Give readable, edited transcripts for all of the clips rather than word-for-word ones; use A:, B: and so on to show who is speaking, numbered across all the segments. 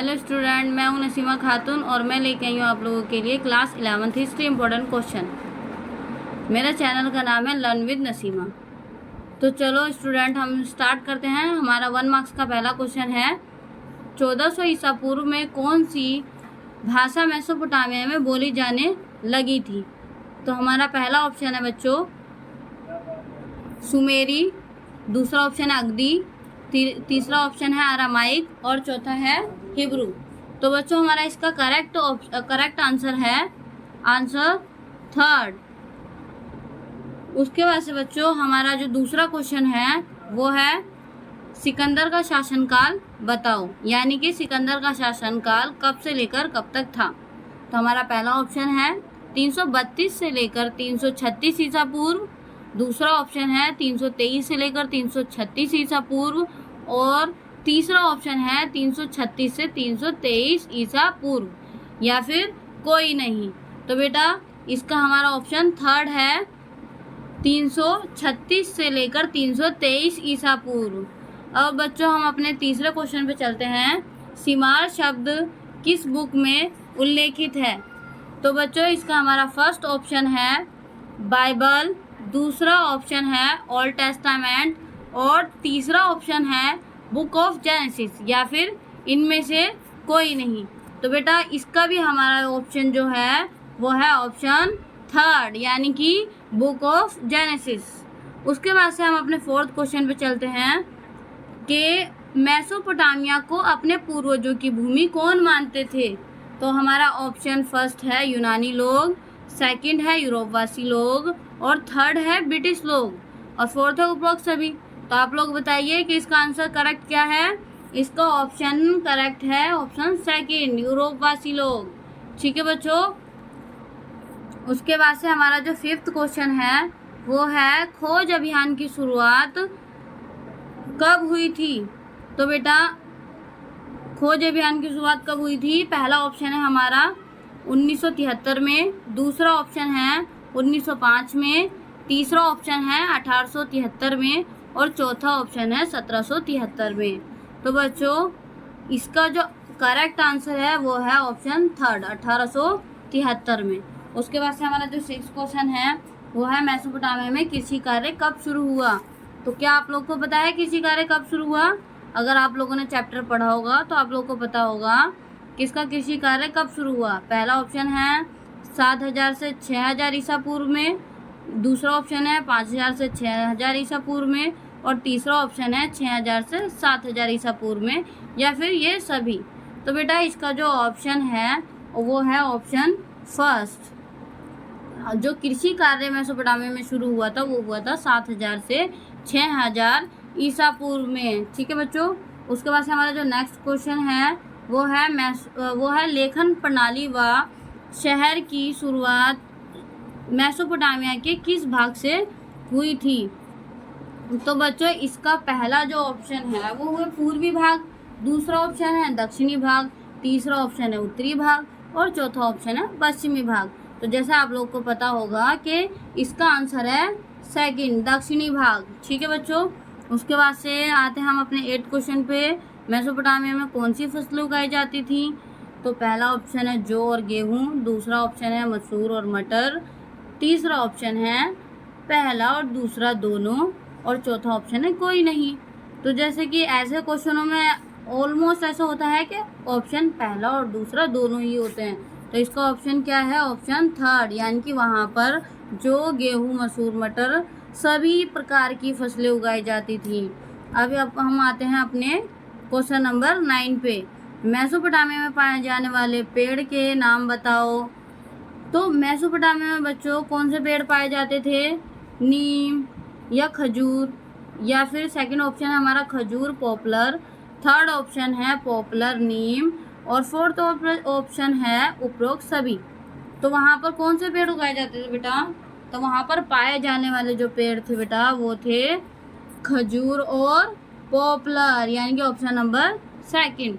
A: Hello student, मैं हूं नसीमा खातून और मैं लेके आई हूं आप लोगों के लिए class 11th history important question. मेरा चैनल का नाम है लर्न विद नसीमा। तो चलो स्टूडेंट, हम स्टार्ट करते हैं। हमारा 1 मार्क्स का पहला क्वेश्चन है, 1400 ईसा पूर्व में कौन सी भाषा मेसोपोटामिया में बोली जाने लगी थी? तो हमारा पहला ऑप्शन है बच्चों सुमेरी, दूसरा ऑप्शन है अगदी, तीसरा ऑप्शन है अरामाइक और चौथा है हिब्रू। तो बच्चों हमारा इसका करेक्ट आंसर है आंसर थर्ड। उसके बाद से बच्चों हमारा जो दूसरा क्वेश्चन है वो है सिकंदर का शासनकाल बताओ, यानी कि सिकंदर का शासनकाल कब से लेकर कब तक था? तो हमारा पहला ऑप्शन है 332 से लेकर 336 ईसा पूर्व, दूसरा ऑप्शन है 323 से लेकर 336 ईसा पूर्व और तीसरा ऑप्शन है 336 से 323 ईसा पूर्व, या फिर कोई नहीं। तो बेटा इसका हमारा ऑप्शन थर्ड है 336 से लेकर 323 ईसा पूर्व। अब बच्चों हम अपने तीसरे क्वेश्चन पे चलते हैं। सीमार शब्द किस बुक में उल्लेखित है? तो बच्चों इसका हमारा फर्स्ट ऑप्शन है बाइबल, दूसरा ऑप्शन है ओल्ड टेस्टामेंट और तीसरा ऑप्शन है बुक ऑफ जेनेसिस, या फिर इनमें से कोई नहीं। तो बेटा इसका भी हमारा ऑप्शन जो है वो है ऑप्शन थर्ड, यानी कि बुक ऑफ जेनेसिस। उसके बाद से हम अपने फोर्थ क्वेश्चन पे चलते हैं कि मेसोपोटामिया को अपने पूर्वजों की भूमि कौन मानते थे? तो हमारा ऑप्शन फर्स्ट है यूनानी लोग, सेकंड है यूरोपवासी लोग और थर्ड है ब्रिटिश लोग और फोर्थ है उपरोक्त सभी। तो आप लोग बताइए कि इसका आंसर करेक्ट क्या है? इसका ऑप्शन करेक्ट है ऑप्शन सेकंड, यूरोपवासी लोग। ठीक है बच्चों। उसके बाद से हमारा जो फिफ्थ क्वेश्चन है वो है खोज अभियान की शुरुआत कब हुई थी? तो बेटा खोज अभियान की शुरुआत कब हुई थी? पहला ऑप्शन है हमारा 1973 में, दूसरा ऑप्शन है 1905 में, तीसरा ऑप्शन है 1873 में और चौथा ऑप्शन है 1773 में। तो बच्चों इसका जो करेक्ट आंसर है वो है ऑप्शन थर्ड 1873 में। उसके बाद से हमारा जो सिक्स क्वेश्चन है वो है मेसोपोटामिया में कृषि कार्य कब शुरू हुआ? तो क्या आप लोग को पता है कृषि कार्य कब शुरू हुआ? अगर आप लोगों ने चैप्टर पढ़ा होगा तो आप लोग को पता होगा कि इसका कृषि कार्य कब शुरू हुआ। पहला ऑप्शन है 7000 से 6000 ईसा पूर्व में, दूसरा ऑप्शन है 5000 से 6000 ईसा पूर्व में और तीसरा ऑप्शन है 6000 से 7000 ईसा पूर्व में, या फिर ये सभी। तो बेटा इसका जो ऑप्शन है वो है ऑप्शन फर्स्ट। जो कृषि कार्य मेसोपोटामिया में शुरू हुआ था वो हुआ था 7000 से 6000 ईसा पूर्व में। ठीक है बच्चों। उसके बाद से हमारा जो नेक्स्ट क्वेश्चन है वो है लेखन प्रणाली व शहर की शुरुआत मेसोपोटामिया के किस भाग से हुई थी? तो बच्चों इसका पहला जो ऑप्शन है वो है पूर्वी भाग, दूसरा ऑप्शन है दक्षिणी भाग, तीसरा ऑप्शन है उत्तरी भाग और चौथा ऑप्शन है पश्चिमी भाग। तो जैसा आप लोग को पता होगा कि इसका आंसर है सेकंड, दक्षिणी भाग। ठीक है बच्चों। उसके बाद से आते हैं हम अपने 8th क्वेश्चन पे। मेसोपोटामिया में कौन सी फसलें उगाई जाती थी? तो पहला ऑप्शन है जौ और गेहूं, दूसरा ऑप्शन है मसूर और मटर, तीसरा ऑप्शन है पहला और दूसरा दोनों और चौथा ऑप्शन है कोई नहीं। तो जैसे कि ऐसे क्वेश्चनों में ऑलमोस्ट ऐसा होता है कि ऑप्शन पहला और दूसरा दोनों ही होते हैं। तो इसका ऑप्शन क्या है? ऑप्शन थर्ड, यानी कि वहाँ पर जो गेहूं मसूर मटर सभी प्रकार की फसलें उगाई जाती थी। अभी अब हम आते हैं अपने क्वेश्चन नंबर 9 पे। मेसोपोटामिया में पाए जाने वाले पेड़ के नाम बताओ। तो मेसोपोटामिया में बच्चों कौन से पेड़ पाए जाते थे? नीम या खजूर, या फिर सेकंड ऑप्शन है हमारा खजूर पॉपुलर, थर्ड ऑप्शन है पॉपुलर नीम और फोर्थ ऑप्शन है उपरोक्त सभी। तो वहाँ पर कौन से पेड़ उगाए जाते थे बेटा? तो वहाँ पर पाए जाने वाले जो पेड़ थे बेटा वो थे खजूर और पॉपुलर, यानी कि ऑप्शन नंबर सेकंड।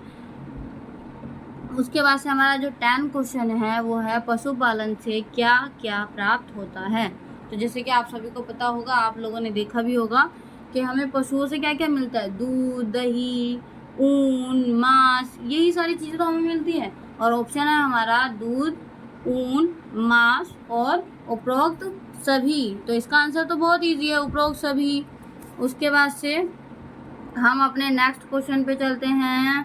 A: उसके बाद से हमारा जो 10 क्वेश्चन है वो है पशुपालन से क्या क्या प्राप्त होता है? तो जैसे कि आप सभी को पता होगा, आप लोगों ने देखा भी होगा कि हमें पशुओं से क्या क्या मिलता है? दूध, दही, ऊन, मांस, यही सारी चीज़ें तो हमें मिलती है। और ऑप्शन है हमारा दूध, ऊन, मांस और उपरोक्त सभी। तो इसका आंसर तो बहुत इजी है, उपरोक्त सभी। उसके बाद से हम अपने नेक्स्ट क्वेश्चन पे चलते हैं।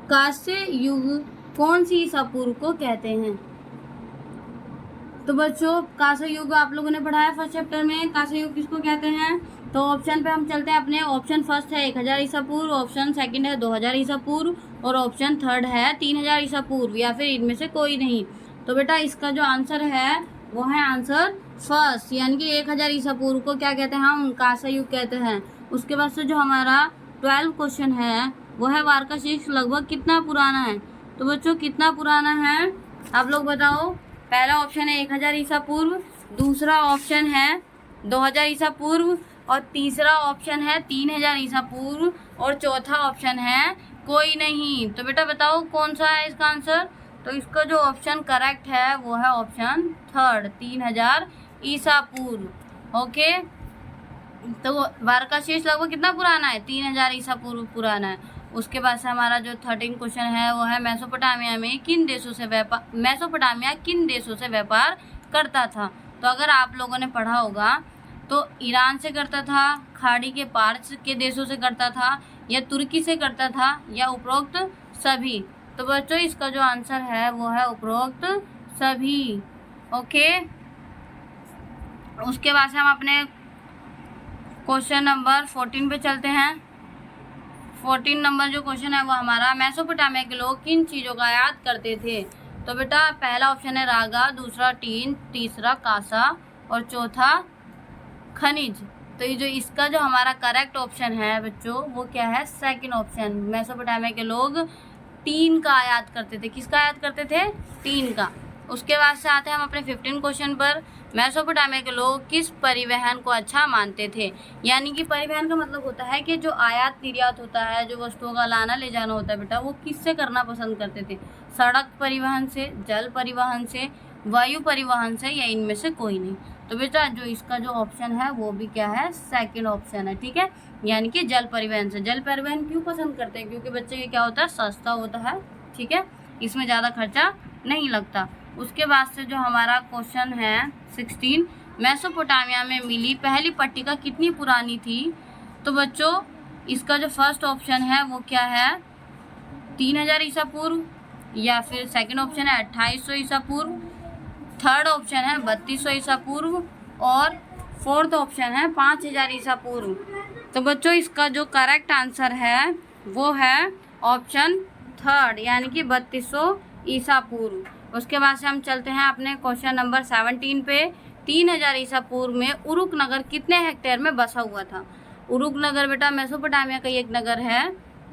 A: कांस्य युग कौन सी ईसा पूर्व को कहते हैं? तो बच्चों कांस्य युग आप लोगों ने पढ़ा है फर्स्ट चैप्टर में, कांस्य युग किसको कहते हैं? तो ऑप्शन पे हम चलते हैं अपने। ऑप्शन फर्स्ट है 1000 ईसा पूर्व, ऑप्शन सेकंड है 2000 ईसा पूर्व और ऑप्शन थर्ड है 3000 ईसा पूर्व, या फिर इनमें से कोई नहीं। तो बेटा इसका जो आंसर है वो है आंसर फर्स्ट, यानी कि 1000 ईसा पूर्व को क्या कहते हैं? हम कांस्य युग कहते हैं। उसके बाद से जो हमारा 12 क्वेश्चन है वो है वार्का शीर्ष लगभग कितना पुराना है? तो बच्चों कितना पुराना है आप लोग बताओ। पहला ऑप्शन है 1000 ईसा पूर्व, दूसरा ऑप्शन है 2000 ईसा पूर्व और तीसरा ऑप्शन है 3000 ईसा पूर्व और चौथा ऑप्शन है कोई नहीं। तो बेटा बताओ कौन सा है इसका आंसर? तो इसका जो ऑप्शन करेक्ट है वो है ऑप्शन थर्ड, 3000 ईसा पूर्व। ओके, तो वार्का शीर्ष लगभग कितना पुराना है? 3000 ईसा पूर्व पुराना है। उसके बाद से हमारा जो 13 क्वेश्चन है वो है मेसोपोटामिया किन देशों से व्यापार करता था? तो अगर आप लोगों ने पढ़ा होगा तो ईरान से करता था, खाड़ी के पार के देशों से करता था, या तुर्की से करता था, या उपरोक्त सभी। तो बच्चों इसका जो आंसर है वो है उपरोक्त सभी। ओके, उसके बाद से हम अपने क्वेश्चन नंबर 14 पे चलते हैं। 14 नंबर जो क्वेश्चन है वो हमारा मेसोपोटामिया के लोग किन चीज़ों का आयात करते थे? तो बेटा पहला ऑप्शन है रागा, दूसरा टीन, तीसरा कांसा और चौथा खनिज। तो ये जो इसका जो हमारा करेक्ट ऑप्शन है बच्चों वो क्या है? Second option. मेसोपोटामिया के लोग टीन का आयात करते थे। किसका आयात करते थे? टीन का। उसके बाद से आते हैं हम अपने 15 क्वेश्चन पर। मेसोपोटामिया के लोग किस परिवहन को अच्छा मानते थे? यानी कि परिवहन का मतलब होता है कि जो आयात निर्यात होता है, जो वस्तुओं का लाना ले जाना होता है बेटा, वो किससे करना पसंद करते थे? सड़क परिवहन से, जल परिवहन से, वायु परिवहन से, या इनमें से कोई नहीं। तो बेटा जो इसका जो ऑप्शन है वो भी क्या है? सेकंड ऑप्शन है। ठीक है, यानी कि जल परिवहन से। जल परिवहन क्यों पसंद करते हैं? क्योंकि बच्चे ये क्या होता है? सस्ता होता है। ठीक है, इसमें ज़्यादा खर्चा नहीं लगता। उसके बाद से जो हमारा क्वेश्चन है 16, मेसोपोटामिया में मिली पहली पट्टिका कितनी पुरानी थी? तो बच्चों इसका जो फर्स्ट ऑप्शन है वो क्या है? 3000 ईसा पूर्व, या फिर सेकंड ऑप्शन है 2800 ईसा पूर्व, थर्ड ऑप्शन है 3200 ईसा पूर्व और फोर्थ ऑप्शन है 5000 ईसा पूर्व। तो बच्चों इसका जो करेक्ट आंसर है वो है ऑप्शन थर्ड, यानी कि 3200 ईसा पूर्व। उसके बाद से हम चलते हैं अपने क्वेश्चन नंबर 17 पे। 3000 ईसा पूर्व में उरुक नगर कितने हेक्टेयर में बसा हुआ था? उरुक नगर बेटा मेसोपोटामिया का एक नगर है।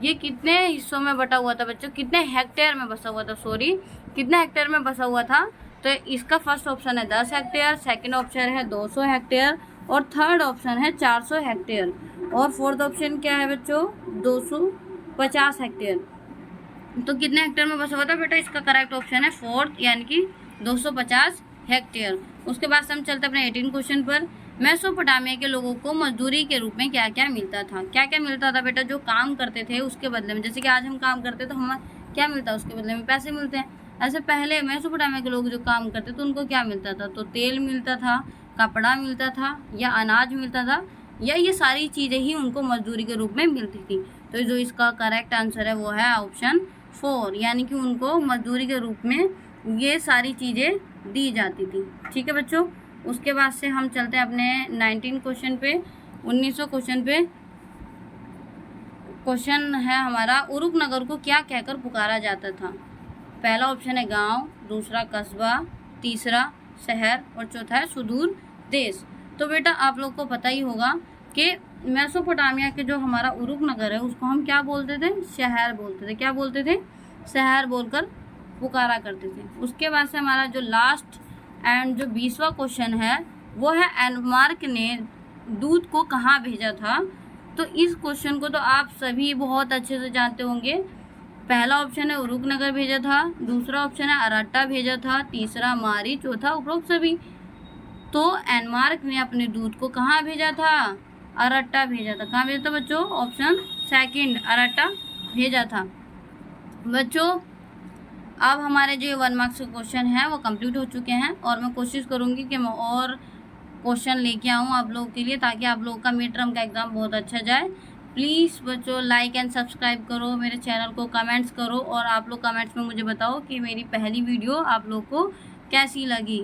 A: ये कितने हिस्सों में बटा हुआ था बच्चों? कितने हेक्टेयर में बसा हुआ था? सॉरी, कितने हेक्टेयर में बसा हुआ था? तो इसका फर्स्ट ऑप्शन है 10 हेक्टेयर, सेकंड ऑप्शन है 200 हेक्टेयर और थर्ड ऑप्शन है 400 हेक्टेयर और फोर्थ ऑप्शन क्या है बच्चों? 250 हेक्टेयर। तो कितने हेक्टेयर में बसा हुआ था बेटा? इसका करेक्ट ऑप्शन है फोर्थ, यानी कि 250 हेक्टेयर। उसके बाद से हम चलते अपने 18 क्वेश्चन पर। मेसोपोटामिया के लोगों को मजदूरी के रूप में क्या क्या मिलता था? क्या क्या मिलता था बेटा? जो काम करते थे उसके बदले में, जैसे कि आज हम काम करते तो हमें क्या मिलता है? उसके बदले में पैसे मिलते हैं। ऐसे पहले मेसोपोटामिया के लोग जो काम करते तो उनको क्या मिलता था? तो तेल मिलता था, कपड़ा मिलता था, या अनाज मिलता था, या ये सारी चीज़ें ही उनको मजदूरी के रूप में मिलती थी। तो जो इसका करेक्ट आंसर है वो है ऑप्शन 4, यानी कि उनको मजदूरी के रूप में ये सारी चीज़ें दी जाती थी। ठीक है बच्चों, उसके बाद से हम चलते हैं अपने 19 क्वेश्चन पे। 1900 क्वेश्चन पे क्वेश्चन है हमारा, उरुक नगर को क्या कहकर पुकारा जाता था? पहला ऑप्शन है गांव, दूसरा कस्बा, तीसरा शहर और चौथा है सुदूर देश। तो बेटा आप लोग को पता ही होगा कि मेसोपोटामिया के जो हमारा उरुक नगर है उसको हम क्या बोलते थे? शहर बोलते थे। क्या बोलते थे? शहर बोलकर पुकारा करते थे। उसके बाद से हमारा जो लास्ट एंड जो 20वां क्वेश्चन है वो है एनमार्क ने दूध को कहाँ भेजा था? तो इस क्वेश्चन को तो आप सभी बहुत अच्छे से जानते होंगे। पहला ऑप्शन है उरुक नगर भेजा था, दूसरा ऑप्शन है अराटा भेजा था, तीसरा मारी, चौथा उपरोक्त सभी। तो एनमार्क ने अपने दूध को कहाँ भेजा था? अरट्टा भेजा था। कहाँ भेजा था बच्चों? ऑप्शन सेकंड, अरट्टा भेजा था। बच्चों अब हमारे जो 1 मार्क्स के क्वेश्चन हैं वो कंप्लीट हो चुके हैं और मैं कोशिश करूँगी कि मैं और क्वेश्चन लेके आऊँ आप लोगों के लिए, ताकि आप लोगों का मिड टर्म का एग्ज़ाम बहुत अच्छा जाए। प्लीज़ बच्चों लाइक एंड सब्सक्राइब करो मेरे चैनल को, कमेंट्स करो और आप लोग कमेंट्स में मुझे बताओ कि मेरी पहली वीडियो आप लोग को कैसी लगी।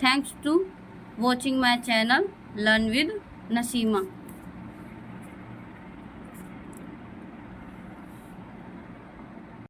A: Thanks to watching my channel learn with Naseema.